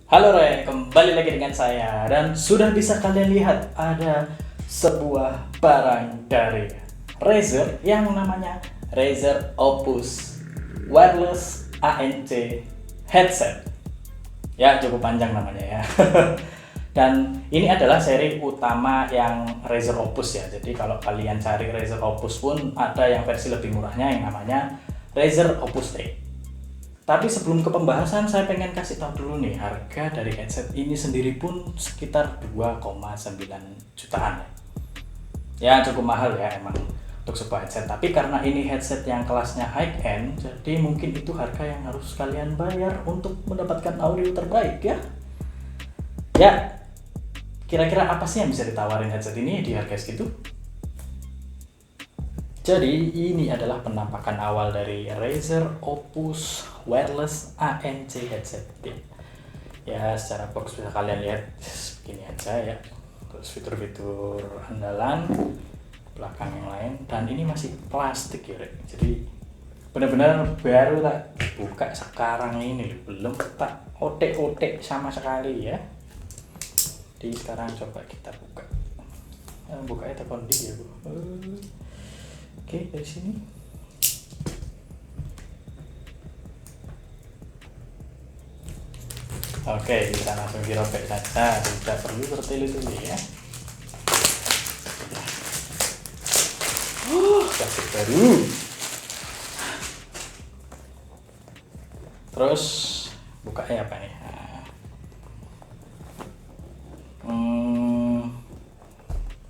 Halo Re, kembali lagi dengan saya dan sudah bisa kalian lihat ada sebuah barang dari Razer yang namanya Razer Opus Wireless ANC Headset. Ya, cukup panjang namanya ya. Dan ini adalah seri utama yang Razer Opus ya. Jadi kalau kalian cari Razer Opus pun ada yang versi lebih murahnya yang namanya Razer Opus 8. Tapi sebelum ke pembahasan, saya pengen kasih tahu dulu nih, harga dari headset ini sendiri pun sekitar 2,9 jutaan. Ya cukup mahal ya emang untuk sebuah headset. Tapi karena ini headset yang kelasnya high end, jadi mungkin itu harga yang harus kalian bayar untuk mendapatkan audio terbaik ya. Ya, kira-kira apa sih yang bisa ditawarin headset ini di harga segitu? Jadi ini adalah penampakan awal dari Razer Opus Wireless ANC headset. Ya secara box bisa kalian lihat begini aja ya. Terus fitur-fitur andalan belakang yang lain, dan ini masih plastik ya. Jadi benar-benar baru tak buka sekarang ini, belum tak otek-otek sama sekali ya. Jadi sekarang coba kita buka. Bukanya tekan di ya bu. Oke, dari sini. Oke, bisa langsung dirobek saja, tidak perlu bertele-tele ya. Plastik baru. Terus bukanya apa nih?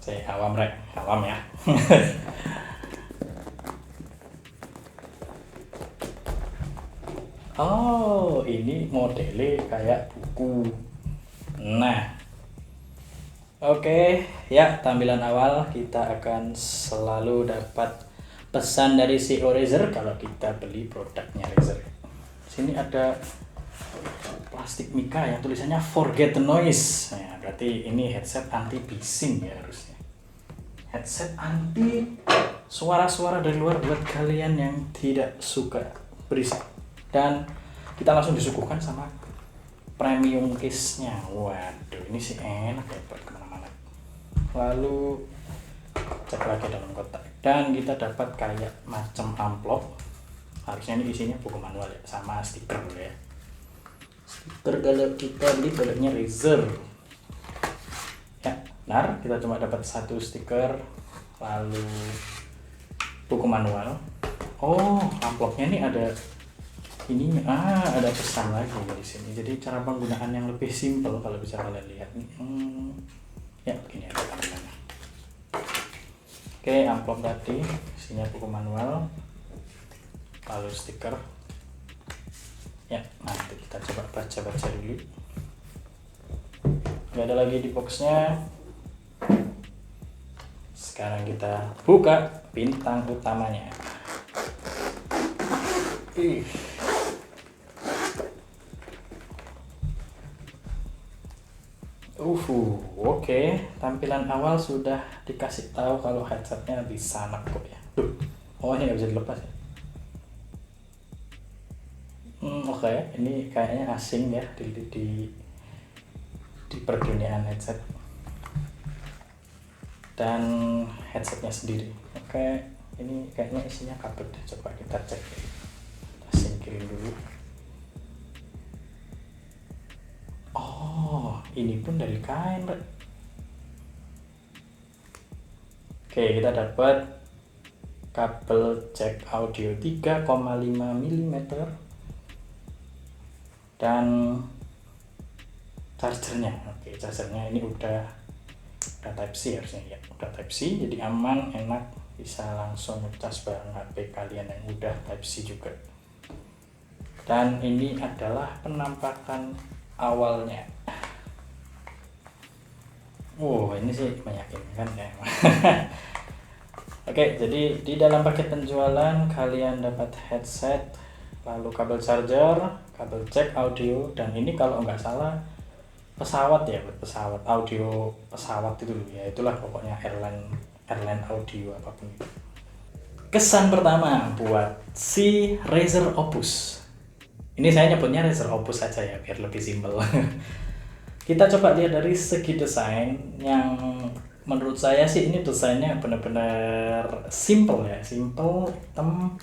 Saya awam ya. Oh, ini modelnya kayak buku. Nah, oke, ya tampilan awal kita akan selalu dapat pesan dari CEO Razer kalau kita beli produknya Razer. Sini ada plastik mika yang tulisannya Forget the Noise. Nah, berarti ini headset anti bising ya harusnya. Headset anti suara-suara dari luar buat kalian yang tidak suka berisik. Dan kita langsung disuguhkan sama premium case-nya. Waduh, ini sih enak ya buat kemana-mana. Lalu cek lagi dalam kotak, dan kita dapat kayak macam amplop. Harusnya ini isinya buku manual ya, sama stiker ya. Stiker kalau kita beli produknya Razer. Ya, benar, kita cuma dapat satu stiker, lalu buku manual. Oh, amplopnya ini ada ini ada pesan lagi di sini. Jadi cara penggunaan yang lebih simpel kalau bisa kalian lihat nih. Ya begini ada tampilannya. Oke, amplop tadi isinya buku manual, lalu stiker. Ya, nanti kita coba baca-baca dulu. Nggak ada lagi di boxnya. Sekarang kita buka bintang utamanya. Oke. Tampilan awal sudah dikasih tahu kalau headsetnya bisa kok ya. Oh ini nggak bisa dilepas ya. Oke, ini kayaknya asing ya di perduniaan headset dan headsetnya sendiri. Oke, ini kayaknya isinya kabel deh. Coba kita cek. Kita singkirin dulu. Oh, ini pun dari kain. Oke, kita dapat kabel jack audio 3,5 mm dan chargernya. Oke, chargernya ini udah Type C harusnya ya. Udah Type C, jadi aman, enak, bisa langsung ngecas bareng HP kalian yang udah Type C juga. Dan ini adalah penampakan awalnya. Ini sih meyakinkan ya. Oke, jadi di dalam paket penjualan kalian dapat headset, lalu kabel charger, kabel jack audio, dan ini kalau nggak salah pesawat ya, pesawat audio pesawat itu ya, itulah pokoknya airline audio apapun itu. Kesan pertama buat si Razer Opus. Ini saya nyebutnya Razer Opus saja ya biar lebih simpel. Kita coba lihat dari segi desain yang menurut saya sih ini desainnya benar-benar simple ya, simple, hitam,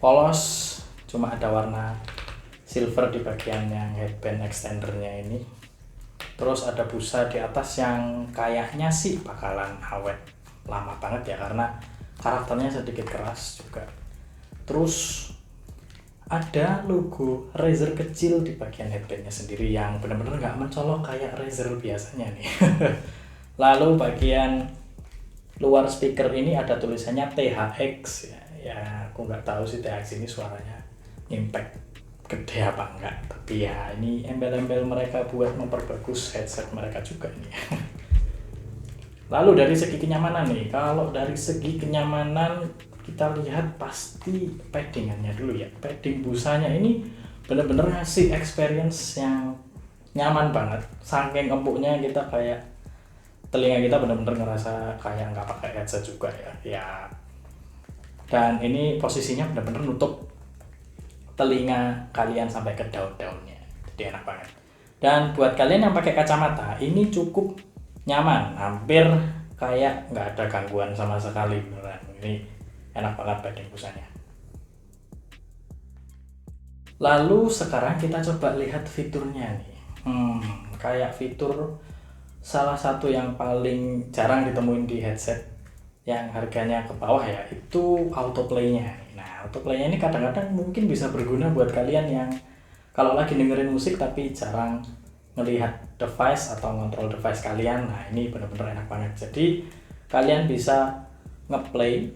polos, cuma ada warna silver di bagian yang headband extendernya ini. Terus ada busa di atas yang kayaknya sih bakalan awet lama banget ya karena karakternya sedikit keras juga. Terus ada logo Razer kecil di bagian headbandnya sendiri yang benar-benar nggak mencolok kayak Razer biasanya nih. Lalu bagian luar speaker ini ada tulisannya THX ya. Ya aku nggak tahu sih THX ini suaranya impact gede apa enggak. Tapi ya ini embel-embel mereka buat memperbagus headset mereka juga nih. Lalu dari segi kenyamanan nih, kalau dari segi kenyamanan kita lihat pasti paddingannya dulu ya. Padding busanya ini bener-bener ngasih experience yang nyaman banget. Saking empuknya kita kayak telinga kita bener-bener ngerasa kayak nggak pakai headset juga ya. Ya. Dan ini posisinya bener-bener nutup telinga kalian sampai ke daun-daunnya. Jadi enak banget. Dan buat kalian yang pakai kacamata, ini cukup nyaman, hampir kayak nggak ada gangguan sama sekali beneran. Ini enak banget padding busanya. Lalu sekarang kita coba lihat fiturnya nih. Kayak fitur salah satu yang paling jarang ditemuin di headset yang harganya ke bawah ya, itu autoplay-nya. Nah, autoplay-nya ini kadang-kadang mungkin bisa berguna buat kalian yang kalau lagi dengerin musik tapi jarang melihat device atau ngontrol device kalian. Nah, ini benar-benar enak banget. Jadi kalian bisa ngeplay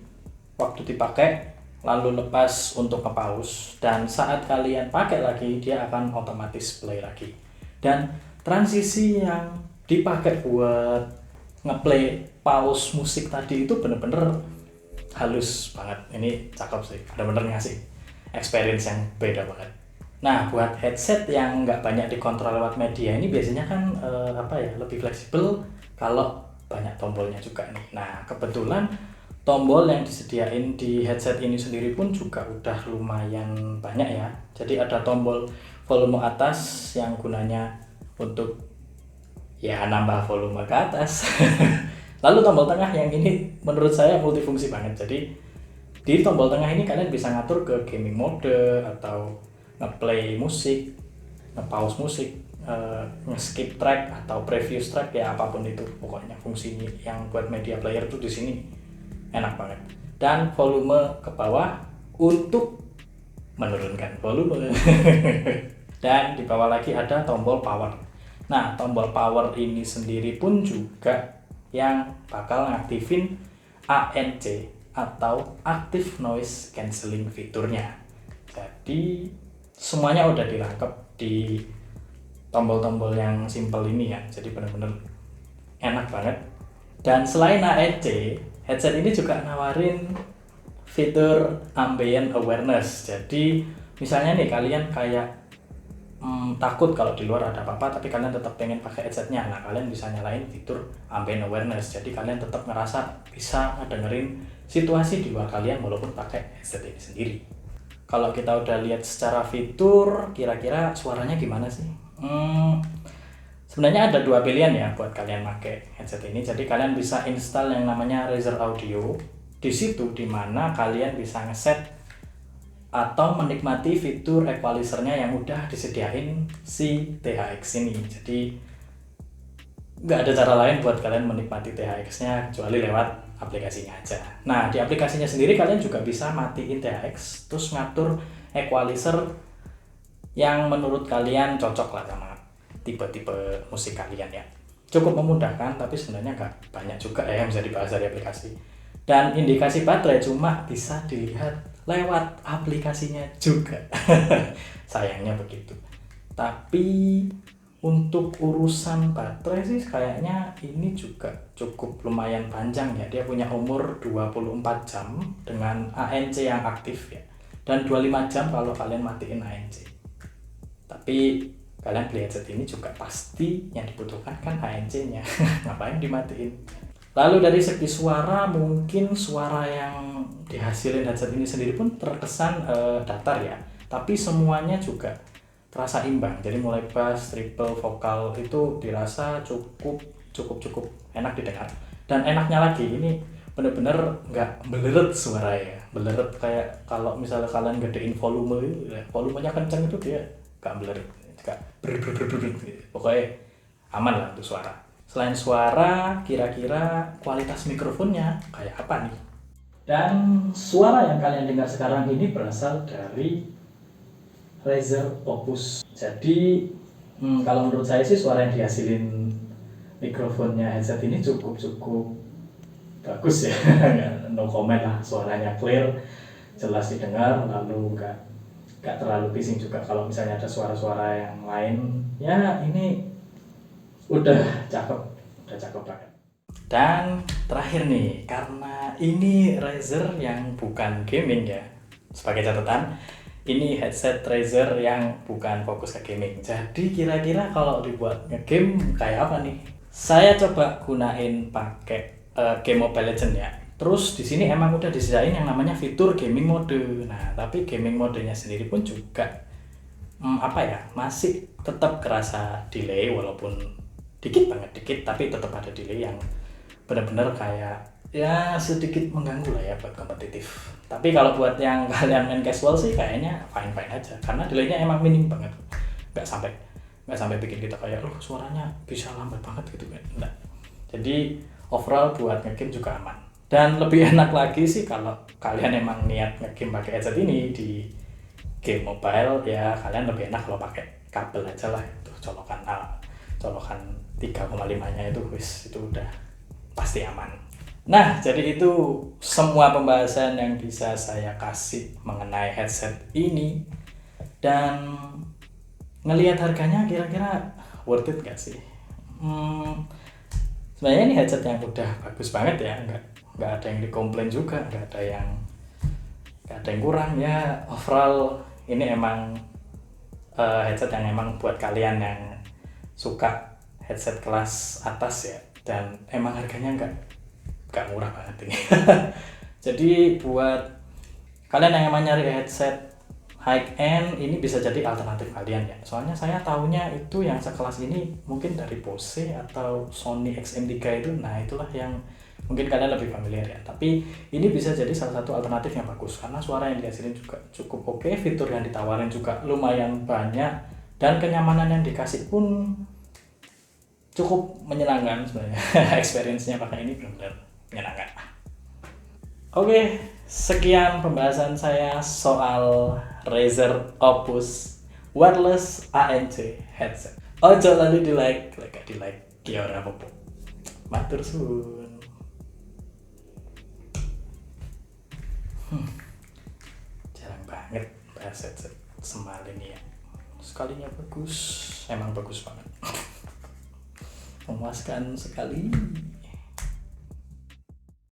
waktu dipakai, lalu lepas untuk nge-pause, dan saat kalian pakai lagi dia akan otomatis play lagi. Dan transisi yang dipakai buat ngeplay pause musik tadi itu bener-bener halus banget. Ini cakep sih, bener-bener ngasih experience yang beda banget. Nah, buat headset yang nggak banyak dikontrol lewat media ini biasanya kan lebih fleksibel kalau banyak tombolnya juga nih. Nah, kebetulan tombol yang disediain di headset ini sendiri pun juga udah lumayan banyak ya. Jadi ada tombol volume atas yang gunanya untuk ya nambah volume ke atas. Lalu tombol tengah yang ini menurut saya multifungsi banget. Jadi di tombol tengah ini kalian bisa ngatur ke gaming mode atau nge-play musik, nge-pause musik, nge-skip track atau previous track ya, apapun itu pokoknya fungsinya yang buat media player tuh di sini enak banget. Dan volume ke bawah untuk menurunkan volume. Dan di bawah lagi ada tombol power. Nah, tombol power ini sendiri pun juga yang bakal ngaktifin ANC atau Active Noise Cancelling fiturnya. Jadi semuanya udah dirangkep di tombol-tombol yang simple ini ya. Jadi benar-benar enak banget. Dan selain ANC, headset ini juga nawarin fitur ambient awareness. Jadi misalnya nih kalian kayak takut kalau di luar ada apa-apa tapi kalian tetap pengen pakai headsetnya. Nah, kalian bisa nyalain fitur ambient awareness. Jadi kalian tetap ngerasa bisa ngedengerin situasi di luar kalian walaupun pakai headset ini sendiri. Kalau kita udah lihat secara fitur, kira-kira suaranya gimana sih? Sebenarnya ada dua pilihan ya buat kalian pakai headset ini. Jadi kalian bisa install yang namanya Razer Audio. Di situ dimana kalian bisa ngeset atau menikmati fitur equalizernya yang udah disediain si THX ini. Jadi nggak ada cara lain buat kalian menikmati THX-nya kecuali lewat aplikasinya aja. Nah, di aplikasinya sendiri kalian juga bisa matiin THX terus ngatur equalizer yang menurut kalian cocok lah sama tipe-tipe musik kalian ya. Cukup memudahkan, tapi sebenarnya nggak banyak juga ya yang bisa dibahas dari aplikasi. Dan indikasi baterai cuma bisa dilihat lewat aplikasinya juga. Sayangnya begitu. Tapi untuk urusan baterai sih kayaknya ini juga cukup lumayan panjang ya. Dia punya umur 24 jam dengan ANC yang aktif ya. Dan 25 jam kalau kalian matiin ANC. Tapi kalian beli headset ini juga pasti yang dibutuhkan kan ANC-nya. Ngapain dimatiin? Lalu dari segi suara, mungkin suara yang dihasilin headset ini sendiri pun terkesan datar ya. tapi semuanya juga terasa imbang. Jadi mulai bass, treble, vokal itu dirasa cukup enak didengar. Dan enaknya lagi ini bener-bener nggak beleret suaranya, beleret kayak kalau misalnya kalian gedein volumenya kenceng itu dia nggak beleret, nggak gitu. Pokoknya aman lah untuk suara. Selain suara, kira-kira kualitas mikrofonnya kayak apa nih? Dan suara yang kalian dengar sekarang ini berasal dari Razer Opus. Jadi kalau menurut saya sih suara yang dihasilin mikrofonnya headset ini cukup bagus ya. No comment lah, suaranya clear, jelas didengar, lalu nggak terlalu bising juga. Kalau misalnya ada suara-suara yang lain, ya ini udah cakep banget. Dan terakhir nih, karena ini Razer yang bukan gaming ya, sebagai catatan, ini headset Razer yang bukan fokus ke gaming. Jadi kira-kira kalau dibuat nge-game kayak apa nih? Saya coba gunain pakai game Mobile Legends ya. Terus di sini emang udah disediain yang namanya fitur gaming mode. Nah, tapi gaming modenya sendiri pun juga masih tetap kerasa delay walaupun dikit, tapi tetap ada delay yang benar-benar kayak ya sedikit mengganggu lah ya buat kompetitif. Tapi kalau buat yang kalian main casual sih kayaknya fine aja, karena delaynya emang minim banget, nggak sampai bikin kita kayak loh suaranya bisa lambat banget gitu kan. Enggak. Jadi overall buat ngegame juga aman. Dan lebih enak lagi sih kalau kalian emang niat ngegame pakai headset ini di game mobile, ya kalian lebih enak kalau pakai kabel aja lah, itu colokan 3,5-nya itu udah pasti aman. Nah, jadi itu semua pembahasan yang bisa saya kasih mengenai headset ini. Dan ngelihat harganya kira-kira worth it gak sih? Sebenarnya ini headset yang udah bagus banget ya, nggak ada yang dikomplain juga, nggak ada yang kurang ya. Overall ini emang headset yang emang buat kalian yang suka headset kelas atas ya, dan emang harganya nggak murah banget ini. Jadi buat kalian yang emang nyari headset high end, ini bisa jadi alternatif kalian ya. Soalnya saya tahunya itu yang sekelas ini mungkin dari Bose atau Sony XM3 itu, nah itulah yang mungkin kalian lebih familiar ya. Tapi ini bisa jadi salah satu alternatif yang bagus karena suara yang dihasilin juga cukup oke, fitur yang ditawarin juga lumayan banyak, dan kenyamanan yang dikasih pun cukup menyenangkan sebenarnya. Experience-nya pakai ini benar-benar menyenangkan. Oke, sekian pembahasan saya soal Razer Opus wireless ANC headset. Ojo lalu di like kiora popo. Matur suwun. Jarang banget bahas headset semal ini ya. Sekalinya bagus, emang bagus banget. Memuaskan sekali.